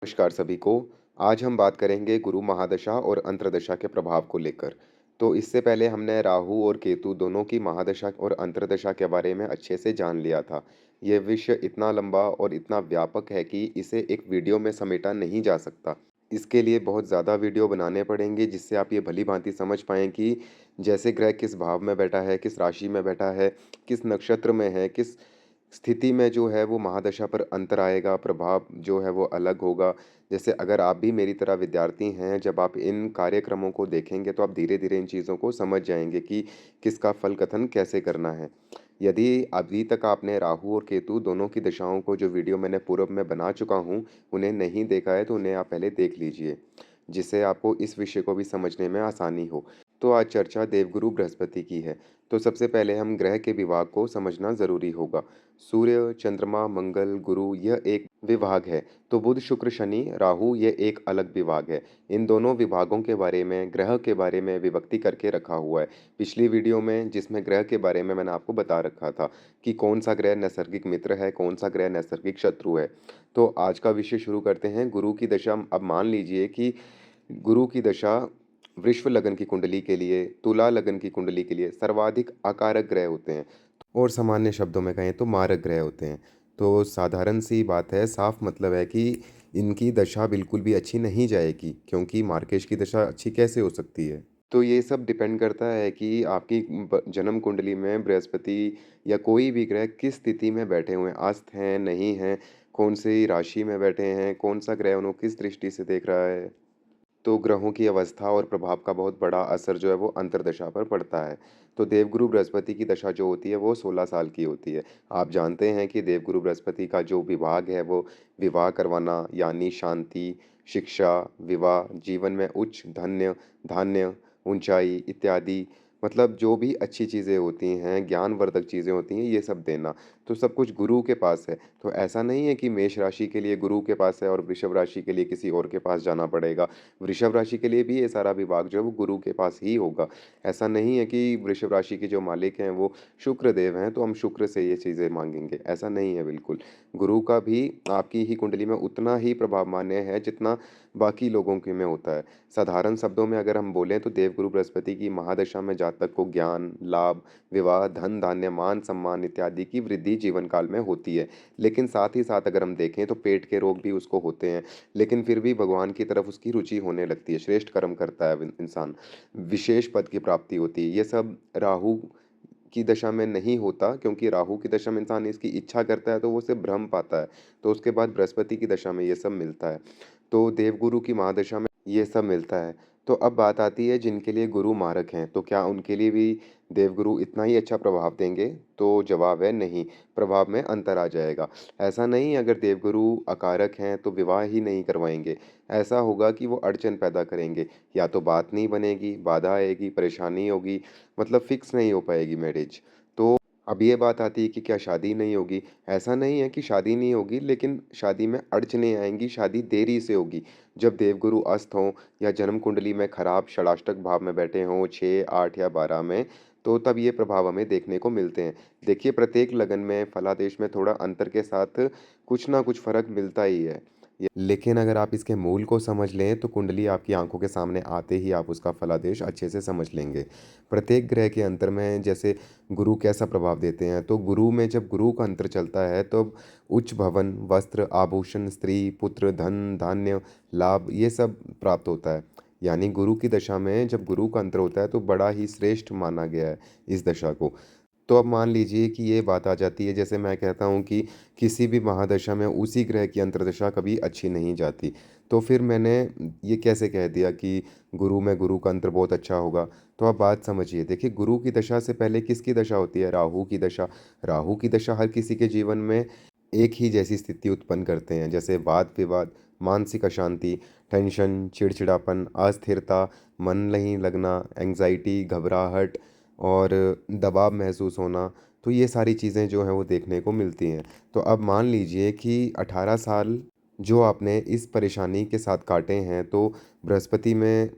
नमस्कार सभी को। आज हम बात करेंगे गुरु महादशा और अंतर्दशा के प्रभाव को लेकर। तो इससे पहले हमने राहु और केतु दोनों की महादशा और अंतर्दशा के बारे में अच्छे से जान लिया था। ये विषय इतना लंबा और इतना व्यापक है कि इसे एक वीडियो में समेटा नहीं जा सकता। इसके लिए बहुत ज़्यादा वीडियो बनाने पड़ेंगे जिससे आप ये भली-भाँति समझ पाएँ कि जैसे ग्रह किस भाव में बैठा है, किस राशि में बैठा है, किस नक्षत्र में है, किस स्थिति में जो है वो महादशा पर अंतर आएगा, प्रभाव जो है वो अलग होगा। जैसे अगर आप भी मेरी तरह विद्यार्थी हैं, जब आप इन कार्यक्रमों को देखेंगे तो आप धीरे-धीरे इन चीज़ों को समझ जाएँगे कि किसका फल कथन कैसे करना है। यदि अभी तक आपने राहु और केतु दोनों की दशाओं को जो वीडियो मैंने पूर्व में बना चुका हूँ, उन्हें नहीं देखा है तो उन्हें आप पहले देख लीजिए, जिससे आपको इस विषय को भी समझने में आसानी हो। तो आज चर्चा देवगुरु बृहस्पति की है। तो सबसे पहले हम ग्रह के विभाग को समझना ज़रूरी होगा। सूर्य, चंद्रमा, मंगल, गुरु यह एक विभाग है, तो बुध, शुक्र, शनि, राहु ये एक अलग विभाग है। इन दोनों विभागों के बारे में, ग्रह के बारे में विभक्ति करके रखा हुआ है। पिछली वीडियो में जिसमें ग्रह के बारे में मैंने आपको बता रखा था कि कौन-सा ग्रह नैसर्गिक मित्र है, कौन-सा ग्रह नैसर्गिक शत्रु है। तो आज का विषय शुरू करते हैं। गुरु की दशा अब मान लीजिए कि गुरु की दशा वृश्व लगन की कुंडली के लिए, तुला लगन की कुंडली के लिए सर्वाधिक अकारक ग्रह होते हैं और सामान्य शब्दों में कहें तो मारक ग्रह होते हैं। तो साधारण सी बात है, साफ मतलब है कि इनकी दशा बिल्कुल भी अच्छी नहीं जाएगी, क्योंकि मार्केश की दशा अच्छी कैसे हो सकती है? तो ये सब डिपेंड करता है कि आपकी जन्म कुंडली में बृहस्पति या कोई भी ग्रह किस स्थिति में बैठे हुए हैं, अस्त हैं, नहीं हैं, कौन सी राशि में बैठे हैं, कौन सा ग्रह उन्हें किस दृष्टि से देख रहा है। तो ग्रहों की अवस्था और प्रभाव का बहुत बड़ा असर जो है वो अंतर्दशा पर पड़ता है। तो देवगुरु बृहस्पति की दशा जो होती है वो 16 साल की होती है। आप जानते हैं कि देवगुरु बृहस्पति का जो विभाग है वो विवाह करवाना यानी शांति, शिक्षा, विवाह, जीवन में उच्च धन्य धान्य, ऊँचाई इत्यादि, मतलब जो भी अच्छी चीज़ें होती हैं, ज्ञानवर्धक चीज़ें होती हैं, ये सब देना। तो सब कुछ गुरु के पास है। तो ऐसा नहीं है कि मेष राशि के लिए गुरु के पास है और वृषभ राशि के लिए किसी और के पास जाना पड़ेगा। वृषभ राशि के लिए भी ये सारा विभाग जो है वो गुरु के पास ही होगा। ऐसा नहीं है कि वृषभ राशि के जो मालिक हैं वो शुक्र देव हैं, तो हम शुक्र से ये चीज़ें माँगेंगे, ऐसा नहीं है बिल्कुल। गुरु का भी आपकी ही कुंडली में उतना ही प्रभाव मान्य है जितना बाकी लोगों के में होता है। साधारण शब्दों में अगर हम बोलें तो देवगुरु बृहस्पति की महादशा में जातक को ज्ञान, लाभ, विवाह, धन, धान्य, मान-सम्मान इत्यादि की वृद्धि जीवन काल में होती है। लेकिन साथ ही साथ अगर हम देखें तो पेट के रोग भी उसको होते हैं। लेकिन फिर भी भगवान की तरफ उसकी रुचि होने लगती है, श्रेष्ठ कर्म करता है इंसान, विशेष पद की प्राप्ति होती है। ये सब राहु की दशा में नहीं होता, क्योंकि राहु की दशा में इंसान इसकी इच्छा करता है तो वो उसे भ्रम पाता है। तो उसके बाद बृहस्पति की दशा में ये सब मिलता है। तो देवगुरु की महादशा में ये सब मिलता है। तो अब बात आती है जिनके लिए गुरु मारक हैं, तो क्या उनके लिए भी देवगुरु इतना ही अच्छा प्रभाव देंगे? तो जवाब है नहीं, प्रभाव में अंतर आ जाएगा। ऐसा नहीं अगर देवगुरु अकारक हैं तो विवाह ही नहीं करवाएँगे। ऐसा होगा कि वो अड़चन पैदा करेंगे, या तो बात नहीं बनेगी, बाधा आएगी, परेशानी होगी, मतलब फिक्स नहीं हो पाएगी मैरिज। तो अब ये बात आती है कि क्या शादी नहीं होगी? ऐसा नहीं है कि शादी नहीं होगी, लेकिन शादी में अड़चनें आएँगी, शादी देरी से होगी। जब देवगुरु अस्त हों या जन्म कुंडली में खराब षडाष्टक भाव में बैठे हों 6, 8 या 12 में, तो तब ये प्रभाव हमें देखने को मिलते हैं। देखिए प्रत्येक लगन में फलादेश में थोड़ा अंतर के साथ कुछ ना कुछ फ़र्क मिलता ही है। लेकिन अगर आप इसके मूल को समझ लें तो कुंडली आपकी आंखों के सामने आते ही आप उसका फलादेश अच्छे से समझ लेंगे। प्रत्येक ग्रह के अंतर में जैसे गुरु कैसा प्रभाव देते हैं, तो गुरु में जब गुरु का अंतर चलता है तो उच्च भवन, वस्त्र, आभूषण, स्त्री, पुत्र, धन, धान्य, लाभ ये सब प्राप्त होता है। यानी गुरु की दशा में जब गुरु का अंतर होता है तो बड़ा ही श्रेष्ठ माना गया है इस दशा को। तो अब मान लीजिए कि ये बात आ जाती है, जैसे मैं कहता हूँ कि किसी भी महादशा में उसी ग्रह की अंतर्दशा कभी अच्छी नहीं जाती। तो फिर मैंने ये कैसे कह दिया कि गुरु में गुरु का अंतर बहुत अच्छा होगा? तो आप बात समझिए। देखिए गुरु की दशा से पहले किसकी दशा होती है? राहु की दशा। राहु की दशा हर किसी के जीवन में एक ही जैसी स्थिति उत्पन्न करते हैं, जैसे वाद-विवाद, मानसिक अशांति, टेंशन, चिड़चिड़ापन, अस्थिरता, मन नहीं लगना, एंग्ज़ायटी, घबराहट और दबाव महसूस होना, तो ये सारी चीज़ें जो हैं वो देखने को मिलती हैं। तो अब मान लीजिए कि 18 साल जो आपने इस परेशानी के साथ काटे हैं, तो बृहस्पति में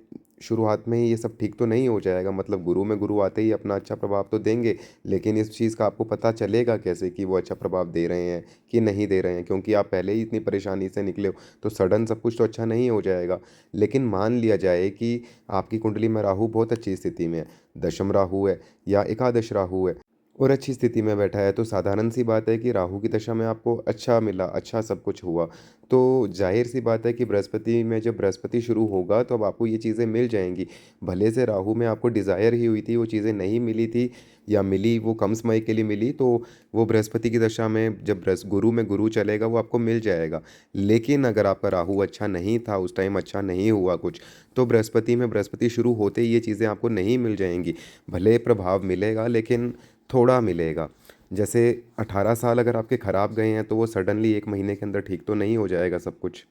शुरुआत में ही ये सब ठीक तो नहीं हो जाएगा, मतलब गुरु में गुरु आते ही अपना अच्छा प्रभाव तो देंगे, लेकिन इस चीज़ का आपको पता चलेगा कैसे कि वो अच्छा प्रभाव दे रहे हैं कि नहीं दे रहे हैं? क्योंकि आप पहले ही इतनी परेशानी से निकले हो, तो सडन सब कुछ तो अच्छा नहीं हो जाएगा। लेकिन मान लिया जाए कि आपकी कुंडली में राहु बहुत अच्छी स्थिति में है, दशम राहु है या एकादश राहु है और अच्छी स्थिति में बैठा है, तो साधारण-सी बात है कि राहु की दशा में आपको अच्छा मिला, अच्छा सब कुछ हुआ। तो ज़ाहिर-सी बात है कि बृहस्पति में जब बृहस्पति शुरू होगा, तो अब आपको ये चीज़ें मिल जाएँगी। भले से राहु में आपको डिज़ायर ही हुई थी, वो चीज़ें नहीं मिली थी या मिली, वो कम समय के लिए मिली, तो वो बृहस्पति की दशा में जब गुरु में गुरु चलेगा, वो आपको मिल जाएगा। लेकिन अगर आपका राहु अच्छा नहीं था, उस टाइम अच्छा नहीं हुआ कुछ, तो बृहस्पति में बृहस्पति शुरू होते ही ये चीज़ें आपको नहीं मिल जाएँगी। भले प्रभाव मिलेगा, लेकिन थोड़ा मिलेगा। जैसे 18 साल अगर आपके खराब गए हैं, तो वो सडनली 1 महीने के अंदर ठीक तो नहीं हो जाएगा सब कुछ।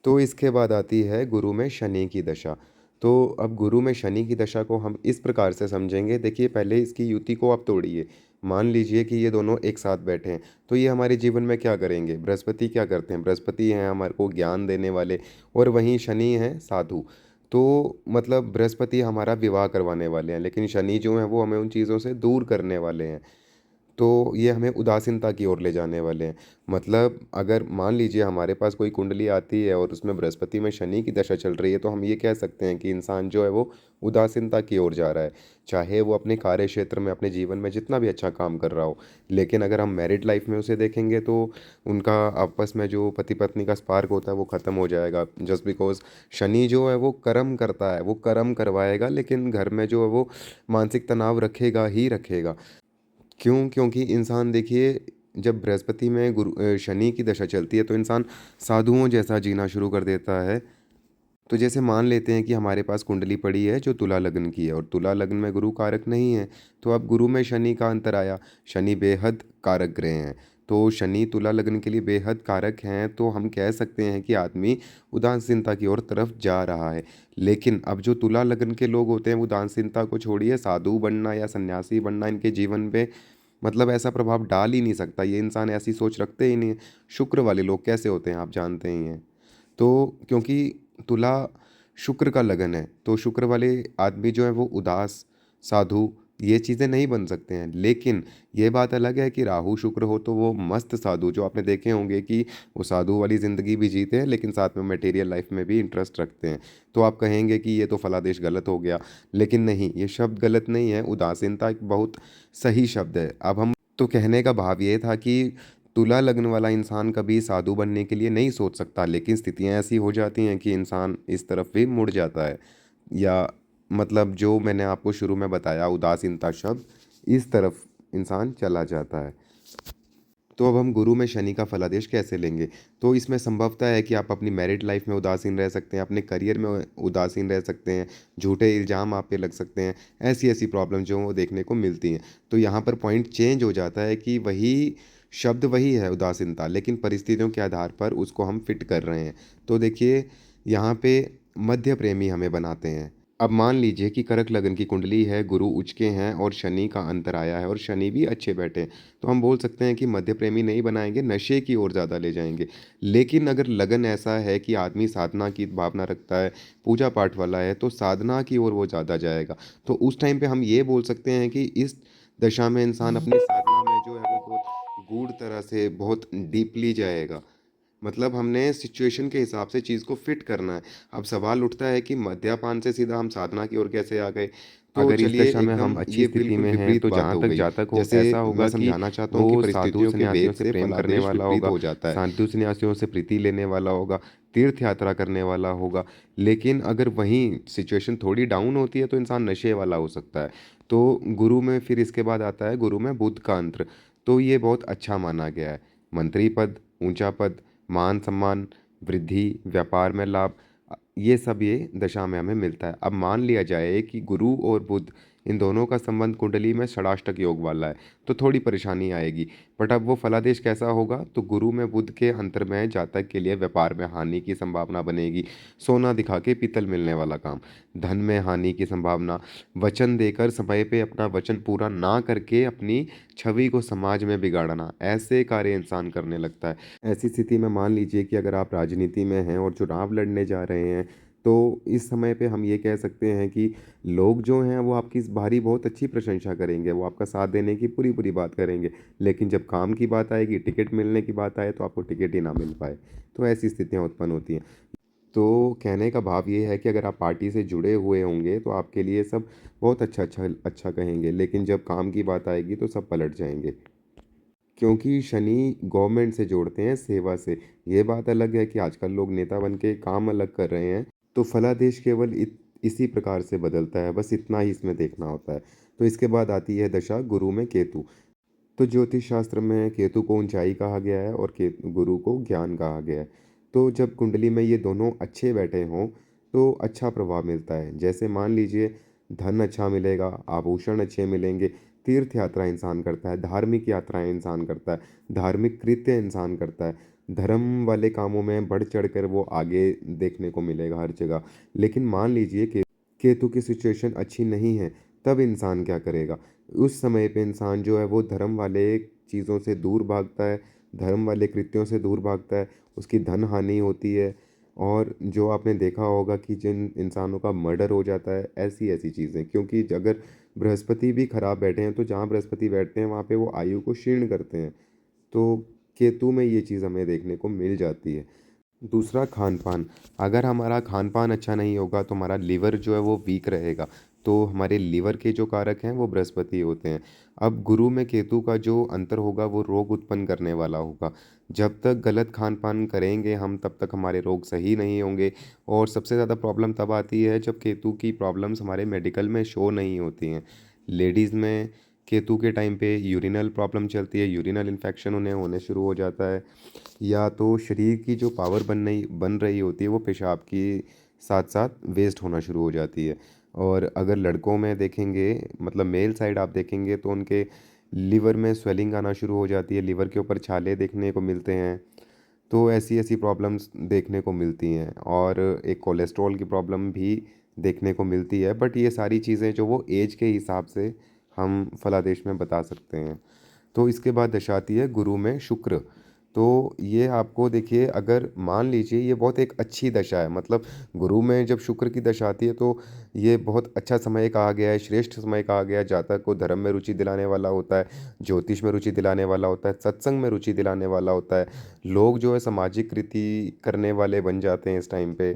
तो इसके बाद आती है गुरु में शनि की दशा। तो अब गुरु में शनि की दशा को हम इस प्रकार से समझेंगे, देखिए पहले इसकी युति को आप तोड़िए। मान लीजिए कि ये दोनों एक साथ बैठे हैं, तो ये हमारे जीवन में क्या करेंगे? बृहस्पति क्या करते हैं? बृहस्पति हैं हमारे को ज्ञान देने वाले और वहीं शनि हैं साधु। तो मतलब बृहस्पति हमारा विवाह करवाने वाले हैं, लेकिन शनि जो हैं वो हमें उन चीज़ों से दूर करने वाले हैं। तो ये हमें उदासीनता की ओर ले जाने वाले हैं। मतलब अगर मान लीजिए हमारे पास कोई कुंडली आती है और उसमें बृहस्पति में शनि की दशा चल रही है, तो हम ये कह सकते हैं कि इंसान जो है वो उदासीनता की ओर जा रहा है। चाहे वो अपने कार्य क्षेत्र में, अपने जीवन में जितना भी अच्छा काम कर रहा हो। लेकिन अगर हम मैरिड लाइफ़ में उसे देखेंगे, तो उनका आपस में जो पति-पत्नी का स्पार्क होता है वो ख़त्म हो जाएगा। जस्ट बिकॉज़ शनि जो है वो कर्म करता है, वो कर्म करवाएगा, लेकिन घर में जो है वो मानसिक तनाव रखेगा ही रखेगा। क्यों? क्योंकि इंसान देखिए, जब बृहस्पति में शनि की दशा चलती है, तो इंसान साधुओं जैसा जीना शुरू कर देता है। तो जैसे मान लेते हैं कि हमारे पास कुंडली पड़ी है जो तुला लग्न की है और तुला लग्न में गुरु कारक नहीं है। तो अब गुरु में शनि का अंतर आया, शनि बेहद कारक ग्रह हैं। तो शनि तुला लग्न के लिए बेहद कारक हैं, तो हम कह सकते हैं कि आदमी उदासीनता की ओर तरफ जा रहा है। लेकिन अब जो तुला लग्न के लोग होते हैं, वो उदासीनता को छोड़िए, साधु बनना या सन्यासी बनना इनके जीवन पे मतलब ऐसा प्रभाव डाल ही नहीं सकता। ये इंसान ऐसी सोच रखते ही नहीं हैं। शुक्र वाले लोग कैसे होते हैं आप जानते ही हैं। तो क्योंकि तुला शुक्र का लगन है, तो शुक्र वाले आदमी जो हैं वो उदास, साधु ये चीज़ें नहीं बन सकते हैं। लेकिन ये बात अलग है कि राहु शुक्र हो तो वो मस्त साधु, जो आपने देखे होंगे कि वो साधु वाली ज़िंदगी भी जीते हैं, लेकिन साथ में मटेरियल लाइफ़ में भी इंटरेस्ट रखते हैं। तो आप कहेंगे कि ये तो फलादेश गलत हो गया, लेकिन नहीं, ये शब्द गलत नहीं है, उदासीनता एक बहुत सही शब्द है। अब हम तो कहने का भाव ये था कि तुला लग्न वाला इंसान कभी साधु बनने के लिए नहीं सोच सकता, लेकिन स्थितियाँ ऐसी हो जाती हैं कि इंसान इस तरफ भी मुड़ जाता है, या मतलब जो मैंने आपको शुरू में बताया उदासीनता शब्द, इस तरफ इंसान चला जाता है। तो अब हम गुरु में शनि का फलादेश कैसे लेंगे? तो इसमें संभवतः है कि आप अपनी मैरिड लाइफ़ में उदासीन रह सकते हैं, अपने करियर में उदासीन रह सकते हैं, झूठे इल्ज़ाम आप पे लग सकते हैं, ऐसी-ऐसी प्रॉब्लम जो वो देखने को मिलती हैं। तो यहाँ पर पॉइंट चेंज हो जाता है कि वही शब्द वही है उदासीनता, लेकिन परिस्थितियों के आधार पर उसको हम फिट कर रहे हैं। तो देखिए, यहाँ पे मध्य प्रेमी हमें बनाते हैं। अब मान लीजिए कि कर्क लगन की कुंडली है, गुरु उच्च के हैं और शनि का अंतर आया है और शनि भी अच्छे बैठे हैं। तो हम बोल सकते हैं कि मध्य प्रेमी नहीं बनाएँगे, नशे की ओर ज़्यादा ले जाएँगे। लेकिन अगर लगन ऐसा है कि आदमी साधना की भावना रखता है, पूजा-पाठ वाला है, तो साधना की ओर वो ज़्यादा जाएगा। तो उस टाइम पे हम ये बोल सकते हैं कि इस दशा में इंसान अपनी साधना में जो है वो बहुत गूढ़ तरह से, बहुत डीपली जाएगा। मतलब हमने सिचुएशन के हिसाब से चीज़ को फिट करना है। अब सवाल उठता है कि मद्यपान से सीधा हम साधना की ओर कैसे आ गए? तो अगर इस चलिए दशा में हम एकदम अच्छी ये स्थिति बिल्कुल में हैं, विपरीत तो बात जहाँ हो तक गई। जहाँ तक हो जैसे ऐसा मैं होगा कि समझाना चाहता हूँ कि वो साधु परिस्थितियों के सन्यासियों वेग से से प्रेम करने फलादेश वाला विपरीत होगा, हो जाता है। साधु सन्यासियों से प्रीति लेने वाला होगा, तीर्थ यात्रा करने वाला होगा। लेकिन अगर वहीं सिचुएशन थोड़ी डाउन होती है, तो इंसान नशे वाला हो सकता है। तो गुरु में फिर इसके बाद आता है गुरु में बुध का अंतर। तो ये बहुत अच्छा माना गया है। मंत्री पद, ऊँचा पद, मान-सम्मान, वृद्धि, व्यापार में लाभ, ये सब ये दशा में हमें मिलता है। अब मान लिया जाए कि गुरु और बुध इन दोनों का संबंध कुंडली में षडाष्टक योग वाला है, तो थोड़ी परेशानी आएगी। बट अब वो फलादेश कैसा होगा? तो गुरु में बुध के अंतर में जातक के लिए व्यापार में हानि की संभावना बनेगी। सोना दिखा के पीतल मिलने वाला काम, धन में हानि की संभावना, वचन देकर समय पे अपना वचन पूरा ना करके अपनी छवि को समाज में बिगाड़ना, ऐसे कार्य इंसान करने लगता है। ऐसी स्थिति में मान लीजिए कि अगर आप राजनीति में हैं और चुनाव लड़ने जा रहे हैं, तो इस समय पे हम ये कह सकते हैं कि लोग जो हैं वो आपकी इस बाहरी बहुत अच्छी प्रशंसा करेंगे, वो आपका साथ देने की पूरी-पूरी बात करेंगे। लेकिन जब काम की बात आएगी, टिकट मिलने की बात आए तो आपको टिकट ही ना मिल पाए। तो ऐसी स्थितियाँ उत्पन्न होती हैं। तो कहने का भाव ये है कि अगर आप पार्टी से जुड़े हुए होंगे तो आपके लिए सब बहुत अच्छा कहेंगे, लेकिन जब काम की बात आएगी तो सब पलट जाएँगे। क्योंकि शनि गवर्नमेंट से जोड़ते हैं सेवा से। ये बात अलग है कि आजकल लोग नेता बन के काम अलग कर रहे हैं, तो फलादेश केवल इसी प्रकार से बदलता है, बस इतना ही इसमें देखना होता है। तो इसके बाद आती है दशा गुरु में केतु। तो ज्योतिष शास्त्र में केतु को ऊंचाई कहा गया है और गुरु को ज्ञान कहा गया है। तो जब कुंडली में ये दोनों अच्छे बैठे हों तो अच्छा प्रभाव मिलता है। जैसे मान लीजिए धन अच्छा मिलेगा, आभूषण अच्छे मिलेंगे, तीर्थ यात्रा इंसान करता है, धार्मिक यात्राएं इंसान करता है, धार्मिक कृत्य इंसान करता है, धर्म वाले कामों में बढ़ चढ़ कर वो आगे देखने को मिलेगा हर जगह। लेकिन मान लीजिए कि केतु की सिचुएशन अच्छी नहीं है, तब इंसान क्या करेगा? उस समय पे इंसान जो है वो धर्म वाले चीज़ों से दूर भागता है, धर्म वाले कृत्यों से दूर भागता है, उसकी धन हानि होती है और जो आपने देखा होगा कि जिन इंसानों का मर्डर हो जाता है, ऐसी-ऐसी चीज़ें। क्योंकि अगर बृहस्पति भी खराब बैठे हैं, तो जहाँ बृहस्पति बैठते हैं, वहाँ पे वो आयु को क्षीण करते हैं। तो केतु में ये चीज़ हमें देखने को मिल जाती है। दूसरा खान-पान, अगर हमारा खान-पान अच्छा नहीं होगा तो हमारा लीवर जो है वो वीक रहेगा। तो हमारे लीवर के जो कारक हैं वो बृहस्पति होते हैं। अब गुरु में केतु का जो अंतर होगा वो रोग उत्पन्न करने वाला होगा। जब तक गलत खान-पान करेंगे हम तब तक हमारे रोग सही नहीं होंगे और सबसे ज़्यादा प्रॉब्लम तब आती है जब केतु की प्रॉब्लम्स हमारे मेडिकल में शो नहीं होती हैं। लेडीज़ में केतु के टाइम पे यूरिनल प्रॉब्लम चलती है, यूरिनल इन्फेक्शन उन्हें होने शुरू हो जाता है। या तो शरीर की जो पावर बन रही होती है वो पेशाब की साथ-साथ वेस्ट होना शुरू हो जाती है। और अगर लड़कों में देखेंगे मतलब मेल साइड आप देखेंगे तो उनके लिवर में स्वेलिंग आना शुरू हो जाती है, लिवर के ऊपर छाले देखने को मिलते हैं। तो ऐसी-ऐसी प्रॉब्लम्स देखने को मिलती हैं और एक कोलेस्ट्रॉल की प्रॉब्लम भी देखने को मिलती है। बट ये सारी चीज़ें जो वो ऐज के हिसाब से हम फलादेश में बता सकते हैं। तो इसके बाद दशा आती है गुरु में शुक्र। तो ये आपको देखिए अगर मान लीजिए ये बहुत एक अच्छी दशा है मतलब गुरु में जब शुक्र की दशा आती है तो ये बहुत अच्छा समय कहा गया है, श्रेष्ठ समय कहा गया है। जातक को धर्म में रुचि दिलाने वाला होता है, ज्योतिष में रुचि दिलाने वाला होता है, सत्संग में रुचि दिलाने वाला होता है। लोग जो है सामाजिक कृति करने वाले बन जाते हैं इस टाइम पे।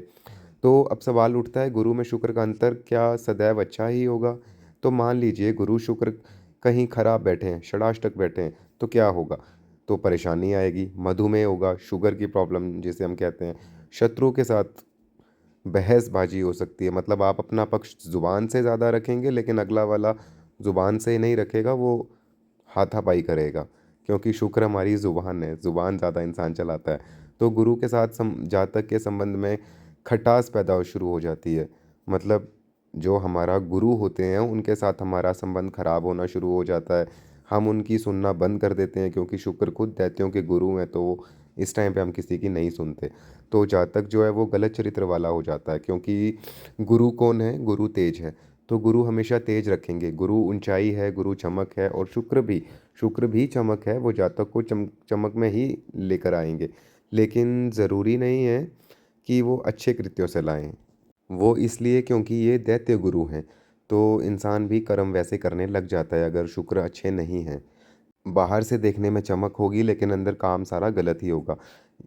तो अब सवाल उठता है गुरु में शुक्र का अंतर क्या सदैव अच्छा ही होगा? तो मान लीजिए गुरु शुक्र कहीं खराब बैठे हैं, षडाष्टक बैठे हैं, तो क्या होगा? तो परेशानी आएगी, मधुमेह होगा, शुगर की प्रॉब्लम जिसे हम कहते हैं, शत्रु के साथ बहसबाजी हो सकती है। मतलब आप अपना पक्ष ज़ुबान से ज़्यादा रखेंगे लेकिन अगला वाला ज़ुबान से नहीं रखेगा, वो हाथापाई करेगा। क्योंकि शुक्र हमारी ज़ुबान है, ज़ुबान ज़्यादा इंसान चलाता है। तो गुरु के साथ जातक के संबंध में खटास पैदा हो शुरू हो जाती है। मतलब जो हमारा गुरु होते हैं उनके साथ हमारा संबंध खराब होना शुरू हो जाता है। हम उनकी सुनना बंद कर देते हैं क्योंकि शुक्र खुद दैत्यों के गुरु हैं तो इस टाइम पे हम किसी की नहीं सुनते। तो जातक जो है वो गलत चरित्र वाला हो जाता है क्योंकि गुरु कौन है? गुरु तेज है। तो गुरु हमेशा तेज रखेंगे। गुरु ऊँचाई है, गुरु चमक है और शुक्र भी चमक है, वो जातक को चमक में ही लेकर आएँगे। लेकिन ज़रूरी नहीं है कि वो अच्छे कृत्यों से लाएँ। वो इसलिए क्योंकि ये दैत्य गुरु हैं, तो इंसान भी कर्म वैसे करने लग जाता है अगर शुक्र अच्छे नहीं हैं। बाहर से देखने में चमक होगी लेकिन अंदर काम सारा गलत ही होगा।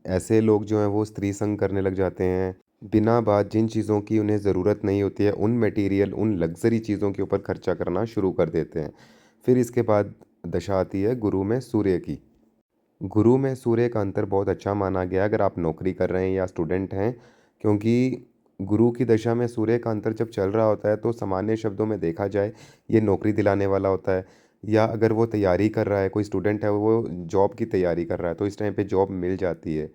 ऐसे लोग जो हैं वो स्त्री संग करने लग जाते हैं। बिना बात जिन चीज़ों की उन्हें ज़रूरत नहीं होती है, उन मटेरियल, उन लग्ज़री चीज़ों के ऊपर खर्चा करना शुरू कर देते हैं। फिर इसके बाद दशा आती है गुरु में सूर्य की। गुरु में सूर्य का अंतर बहुत अच्छा माना गया है अगर आप नौकरी कर रहे हैं या स्टूडेंट हैं, क्योंकि गुरु की दशा में सूर्य का अंतर जब चल रहा होता है तो सामान्य शब्दों में देखा जाए ये नौकरी दिलाने वाला होता है। या अगर वो तैयारी कर रहा है, कोई स्टूडेंट है वो जॉब की तैयारी कर रहा है तो इस टाइम पे जॉब मिल जाती है।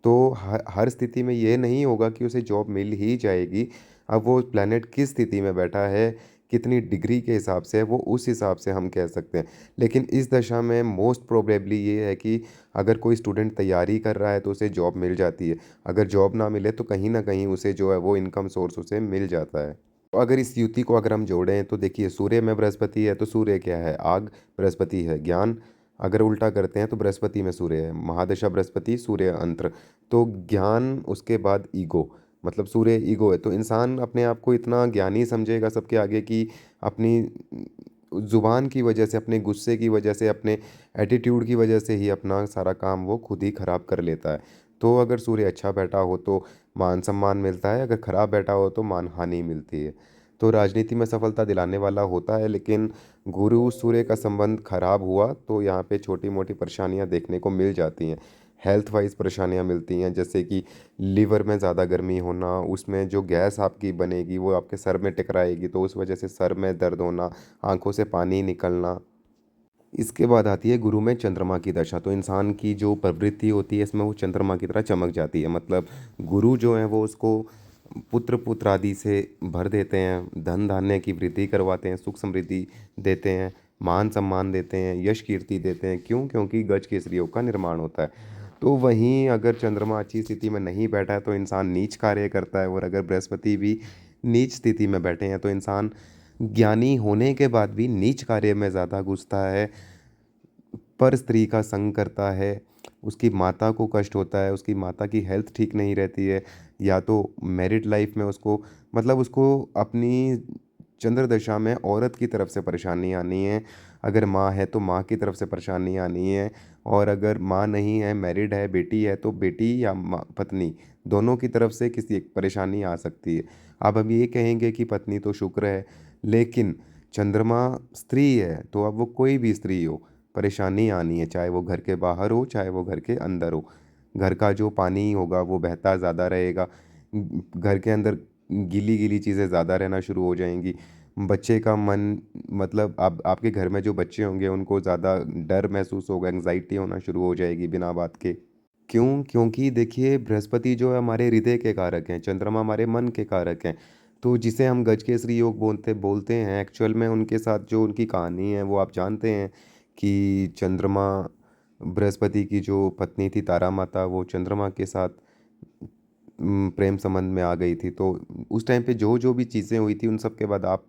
तो हर स्थिति में ये नहीं होगा कि उसे जॉब मिल ही जाएगी। अब वो प्लैनेट किस स्थिति में बैठा है, कितनी डिग्री के हिसाब से है, वो उस हिसाब से हम कह सकते हैं। लेकिन इस दशा में मोस्ट प्रोबेबली ये है कि अगर कोई स्टूडेंट तैयारी कर रहा है तो उसे जॉब मिल जाती है। अगर जॉब ना मिले तो कहीं न कहीं उसे जो है वो इनकम सोर्स उसे मिल जाता है। तो अगर इस युति को अगर हम जोड़ें तो देखिए सूर्य में बृहस्पति है तो सूर्य क्या है? आग, बृहस्पति है ज्ञान। अगर उल्टा करते हैं तो बृहस्पति में सूर्य है। महादशा बृहस्पति, सूर्य अंत्र। तो ज्ञान उसके बाद ईगो। मतलब सूर्य ईगो है, तो इंसान अपने आप को इतना ज्ञानी समझेगा सबके आगे कि अपनी ज़ुबान की वजह से, अपने गुस्से की वजह से, अपने एटीट्यूड की वजह से ही अपना सारा काम वो खुद ही ख़राब कर लेता है। तो अगर सूर्य अच्छा बैठा हो तो मान-सम्मान मिलता है, अगर खराब बैठा हो तो मान-हानि मिलती है। तो राजनीति में सफलता दिलाने वाला होता है, लेकिन गुरु सूर्य का संबंध खराब हुआ तो यहाँ पे छोटी-मोटी परेशानियाँ देखने को मिल जाती हैं। हेल्थ वाइज़ परेशानियाँ मिलती हैं, जैसे कि लीवर में ज़्यादा गर्मी होना, उसमें जो गैस आपकी बनेगी वो आपके सर में टकराएगी, तो उस वजह से सर में दर्द होना, आँखों से पानी निकलना। इसके बाद आती है गुरु में चंद्रमा की दशा, तो इंसान की जो प्रवृत्ति होती है इसमें वो चंद्रमा की तरह चमक जाती है। मतलब गुरु जो हैं वो उसको पुत्र आदि से भर देते हैं, धन धान्य की वृद्धि करवाते हैं, सुख समृद्धि देते हैं, मान सम्मान देते हैं, यश कीर्ति देते हैं। क्यों? क्योंकि गज केसरी योग का निर्माण होता है। तो वहीं अगर चंद्रमा अच्छी स्थिति में नहीं बैठा है तो इंसान नीच कार्य करता है, और अगर बृहस्पति भी नीच स्थिति में बैठे हैं तो इंसान ज्ञानी होने के बाद भी नीच कार्य में ज़्यादा घुसता है, पर स्त्री का संग करता है, उसकी माता को कष्ट होता है, उसकी माता की हेल्थ ठीक नहीं रहती है, या तो मैरिड लाइफ में उसको, मतलब उसको अपनी चंद्र दशा में औरत की तरफ से परेशानी आनी है। अगर माँ है तो माँ की तरफ से परेशानी आनी है, और अगर माँ नहीं है, मैरिड है, बेटी है, तो बेटी या माँ पत्नी दोनों की तरफ से किसी एक परेशानी आ सकती है। अब हम ये कहेंगे कि पत्नी तो शुक्र है, लेकिन चंद्रमा स्त्री है, तो अब वो कोई भी स्त्री हो, परेशानी आनी है, चाहे वो घर के बाहर हो, चाहे वो घर के अंदर हो। घर का जो पानी होगा वो बहता ज़्यादा रहेगा। घर के अंदर गीली-गीली चीज़ें ज़्यादा रहना शुरू हो जाएँगी। बच्चे का मन, मतलब आप आपके घर में जो बच्चे होंगे उनको ज़्यादा डर महसूस होगा, एंग्ज़ायटी होना शुरू हो जाएगी बिना बात के। क्यों? क्योंकि देखिए बृहस्पति जो है हमारे हृदय के कारक हैं, चंद्रमा हमारे मन के कारक हैं। तो जिसे हम गजकेसरी योग बोलते बोलते हैं, एक्चुअल में उनके साथ जो उनकी कहानी है वो आप जानते हैं कि चंद्रमा, बृहस्पति की जो पत्नी थी तारा माता, वो चंद्रमा के साथ प्रेम संबंध में आ गई थी। तो उस टाइम पे जो-जो भी चीज़ें हुई थी उन सब के बाद आप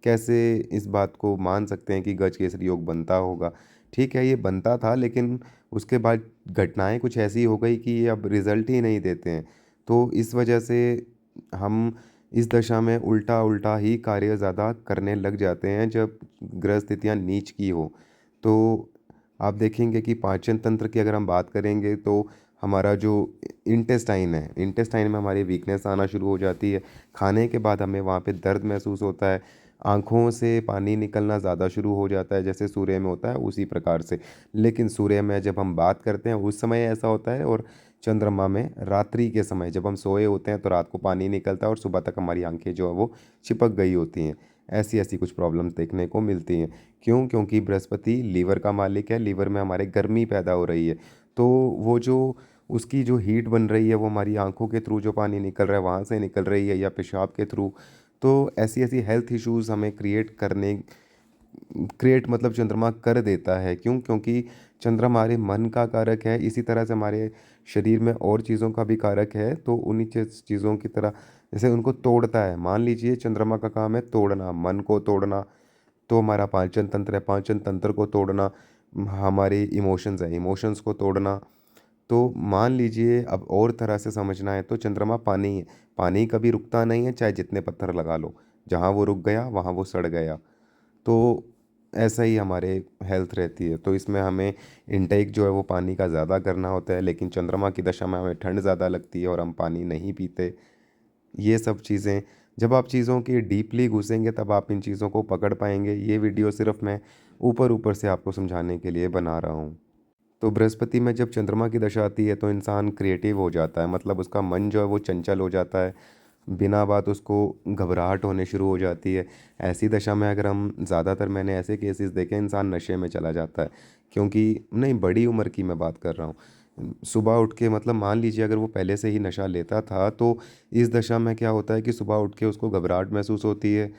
कैसे इस बात को मान सकते हैं कि गजकेसरी योग बनता होगा? ठीक है, ये बनता था, लेकिन उसके बाद घटनाएँ कुछ ऐसी हो गई कि ये अब रिज़ल्ट ही नहीं देते हैं। तो इस वजह से हम इस दशा में उल्टा-उल्टा ही कार्य ज़्यादा करने लग जाते हैं जब ग्रह स्थितियाँ नीच की हो। तो आप देखेंगे कि पाचन तंत्र की अगर हम बात करेंगे तो हमारा जो इंटेस्टाइन है, इंटेस्टाइन में हमारी वीकनेस आना शुरू हो जाती है। खाने के बाद हमें वहाँ पे दर्द महसूस होता है, आँखों से पानी निकलना ज़्यादा शुरू हो जाता है, जैसे सूर्य में होता है उसी प्रकार से। लेकिन सूर्य में जब हम बात करते हैं उस समय ऐसा होता है, और चंद्रमा में रात्रि के समय जब हम सोए होते हैं तो रात को पानी निकलता है और सुबह तक हमारी आँखें जो है वो चिपक गई होती हैं। ऐसी-ऐसी कुछ प्रॉब्लम्स देखने को मिलती हैं। क्यों? क्योंकि बृहस्पति लीवर का मालिक है, लीवर में हमारे गर्मी पैदा हो रही है। तो वो जो उसकी जो हीट बन रही है वो हमारी आँखों के थ्रू जो पानी निकल रहा है वहाँ से निकल रही है, या पेशाब के थ्रू। तो ऐसी-ऐसी हेल्थ इश्यूज़ हमें क्रिएट मतलब चंद्रमा कर देता है। क्यों? क्योंकि चंद्रमा हमारे मन का कारक है, इसी तरह से हमारे शरीर में और चीज़ों का भी कारक है, तो उन्हीं चीज़ों की तरह जैसे उनको तोड़ता है। मान लीजिए चंद्रमा का काम है तोड़ना, मन को तोड़ना, तो हमारा पाचन तंत्र है, पाचन तंत्र को तोड़ना, हमारे इमोशंस हैं, इमोशंस को तोड़ना। तो मान लीजिए अब और तरह से समझना है तो चंद्रमा पानी है, पानी कभी रुकता नहीं है चाहे जितने पत्थर लगा लो, जहाँ वो रुक गया वहाँ वो सड़ गया। तो ऐसा ही हमारे हेल्थ रहती है, तो इसमें हमें इनटेक जो है वो पानी का ज़्यादा करना होता है, लेकिन चंद्रमा की दशा में हमें ठंड ज़्यादा लगती है और हम पानी नहीं पीते। ये सब चीज़ें, जब आप चीज़ों की डीपली घुसेंगे तब आप इन चीज़ों को पकड़ पाएँगे। ये वीडियो सिर्फ़ मैं ऊपर-ऊपर से आपको समझाने के लिए बना रहा हूँ। तो बृहस्पति में जब चंद्रमा की दशा आती है तो इंसान क्रिएटिव हो जाता है, मतलब उसका मन जो है वो चंचल हो जाता है, बिना बात उसको घबराहट होने शुरू हो जाती है। ऐसी दशा में अगर हम ज़्यादातर मैंने ऐसे केसेस देखे हैं, इंसान नशे में चला जाता है, क्योंकि नहीं, बड़ी उम्र की मैं बात कर रहा हूँ। सुबह उठ के, मतलब मान लीजिए अगर वो पहले से ही नशा लेता था तो इस दशा में क्या होता है कि सुबह उठ के उसको घबराहट महसूस होती है,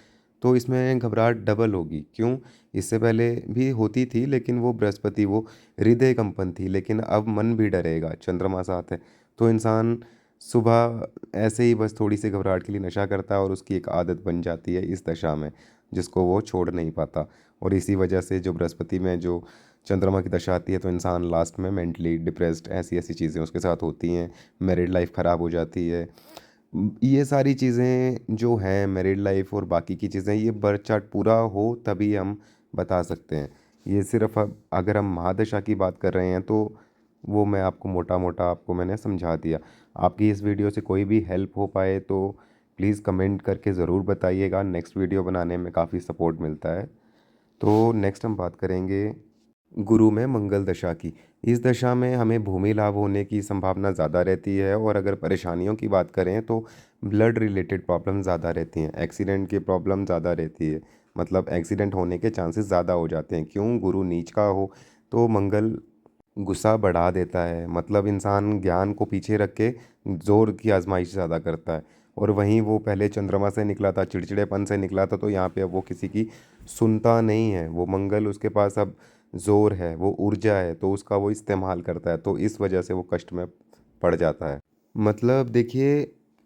तो इसमें घबराहट डबल होगी। क्यों? इससे पहले भी होती थी, लेकिन वो बृहस्पति वो हृदय कंपन थी, लेकिन अब मन भी डरेगा, चंद्रमा साथ है। तो इंसान सुबह ऐसे ही बस थोड़ी-सी घबराहट के लिए नशा करता है और उसकी एक आदत बन जाती है इस दशा में, जिसको वो छोड़ नहीं पाता। और इसी वजह से जो बृहस्पति में जो चंद्रमा की दशा आती है तो इंसान लास्ट में मेंटली डिप्रेस्ड, ऐसी-ऐसी चीज़ें उसके साथ होती हैं, मैरिड लाइफ़ ख़राब हो जाती है। ये सारी चीज़ें जो हैं मैरिड लाइफ और बाकी की चीज़ें, ये बर्थ चार्ट पूरा हो तभी हम बता सकते हैं। ये सिर्फ़ अब अगर हम महादशा की बात कर रहे हैं तो वो मैं आपको मोटा-मोटा आपको मैंने समझा दिया। आपकी इस वीडियो से कोई भी हेल्प हो पाए तो प्लीज़ कमेंट करके ज़रूर बताइएगा, नेक्स्ट वीडियो बनाने में काफ़ी सपोर्ट मिलता है। तो नेक्स्ट हम बात करेंगे गुरु में मंगल दशा की। इस दशा में हमें भूमि लाभ होने की संभावना ज़्यादा रहती है और अगर परेशानियों की बात करें तो ब्लड रिलेटेड प्रॉब्लम ज़्यादा रहती हैं, एक्सीडेंट की प्रॉब्लम ज़्यादा रहती है। मतलब एक्सीडेंट होने के चांसेस ज़्यादा हो जाते हैं। क्यों? गुरु नीच का हो तो मंगल गुस्सा बढ़ा देता है, मतलब इंसान ज्ञान को पीछे रख के ज़ोर की आज़माइश ज़्यादा करता है। और वहीं वो पहले चंद्रमा से निकला था, चिड़चिड़ेपन से निकला था, तो यहाँ पे अब वो किसी की सुनता नहीं है। वो मंगल उसके पास अब ज़ोर है, वो ऊर्जा है, तो उसका वो इस्तेमाल करता है, तो इस वजह से वो कष्ट में पड़ जाता है। मतलब देखिए,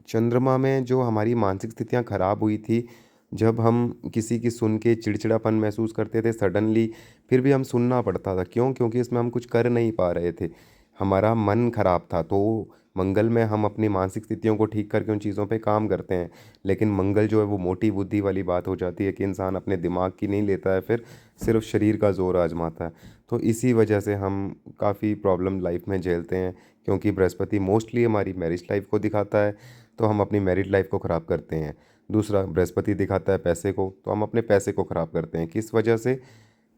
चंद्रमा में जो हमारी मानसिक स्थितियाँ खराब हुई थी, जब हम किसी की सुन के चिड़चिड़ापन महसूस करते थे सडनली, फिर भी हम सुनना पड़ता था। क्यों? क्योंकि इसमें हम कुछ कर नहीं पा रहे थे। हमारा मन खराब था, तो मंगल में हम अपनी मानसिक स्थितियों को ठीक करके उन चीज़ों पे काम करते हैं। लेकिन मंगल जो है वो मोटी बुद्धि वाली बात हो जाती है कि इंसान अपने दिमाग की नहीं लेता है, फिर सिर्फ़ शरीर का ज़ोर आज़माता है। तो इसी वजह से हम काफ़ी प्रॉब्लम लाइफ़ में झेलते हैं, क्योंकि बृहस्पति मोस्टली हमारी मैरिज लाइफ़ को दिखाता है, तो हम अपनी मैरिड लाइफ़ को ख़राब करते हैं। दूसरा बृहस्पति दिखाता है पैसे को, तो हम अपने पैसे को ख़राब करते हैं। किस वजह से?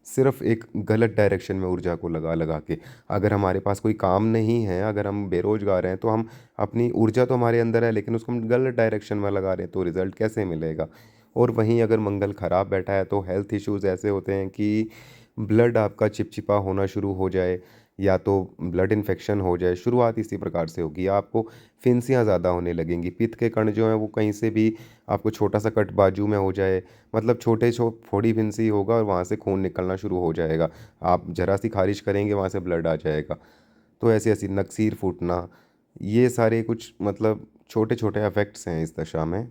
सिर्फ़ एक गलत डायरेक्शन में ऊर्जा को लगा-लगा के। अगर हमारे पास कोई काम नहीं है, अगर हम बेरोज़गार हैं, तो हम अपनी ऊर्जा तो हमारे अंदर है, लेकिन उसको हम गलत डायरेक्शन में लगा रहे हैं, तो रिज़ल्ट कैसे मिलेगा? और वहीं अगर मंगल खराब बैठा है, तो हेल्थ इश्यूज़ ऐसे होते हैं कि ब्लड आपका चिपचिपा होना शुरू हो जाए, या तो ब्लड इन्फेक्शन हो जाए, शुरुआत इसी प्रकार से होगी। आपको फिंसियाँ ज़्यादा होने लगेंगी, पित्त के कण जो हैं वो कहीं से भी आपको छोटा-सा कट बाजू में हो जाए, मतलब छोटे फोड़ी फिंसी होगा और वहाँ से खून निकलना शुरू हो जाएगा। आप ज़रा-सी ख़ारिश करेंगे, वहाँ से ब्लड आ जाएगा। तो ऐसी-ऐसी नकसीर फूटना, ये सारे कुछ मतलब छोटे-छोटे इफ़ेक्ट्स हैं इस दशा में।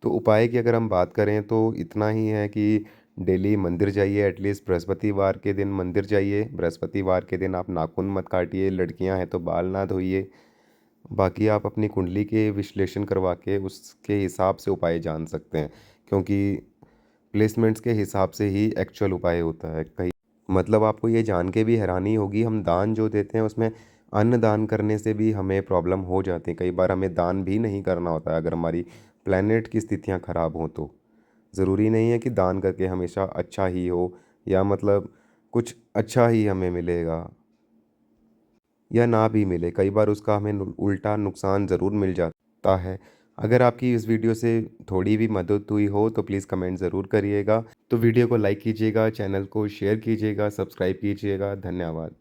तो उपाय की अगर हम बात करें तो इतना ही है कि डेली मंदिर जाइए, एटलीस्ट बृहस्पतिवार के दिन मंदिर जाइए। बृहस्पतिवार के दिन आप नाखून मत काटिए, लड़कियां हैं तो बाल ना धोइए। बाकी आप अपनी कुंडली के विश्लेषण करवा के उसके हिसाब से उपाय जान सकते हैं, क्योंकि प्लेसमेंट्स के हिसाब से ही एक्चुअल उपाय होता है। कई मतलब आपको ये जान के भी हैरानी होगी, हम दान जो देते हैं उसमें अन्न दान करने से भी हमें प्रॉब्लम हो जाती है। कई बार हमें दान भी नहीं करना होता है अगर हमारी प्लैनेट की स्थितियाँ खराब हों तो। ज़रूरी नहीं है कि दान करके हमेशा अच्छा ही हो, या मतलब कुछ अच्छा ही हमें मिलेगा या ना भी मिले। कई बार उसका हमें उल्टा नुकसान ज़रूर मिल जाता है। अगर आपकी इस वीडियो से थोड़ी भी मदद हुई हो तो प्लीज़ कमेंट ज़रूर करिएगा। तो वीडियो को लाइक कीजिएगा, चैनल को शेयर कीजिएगा, सब्सक्राइब कीजिएगा। धन्यवाद।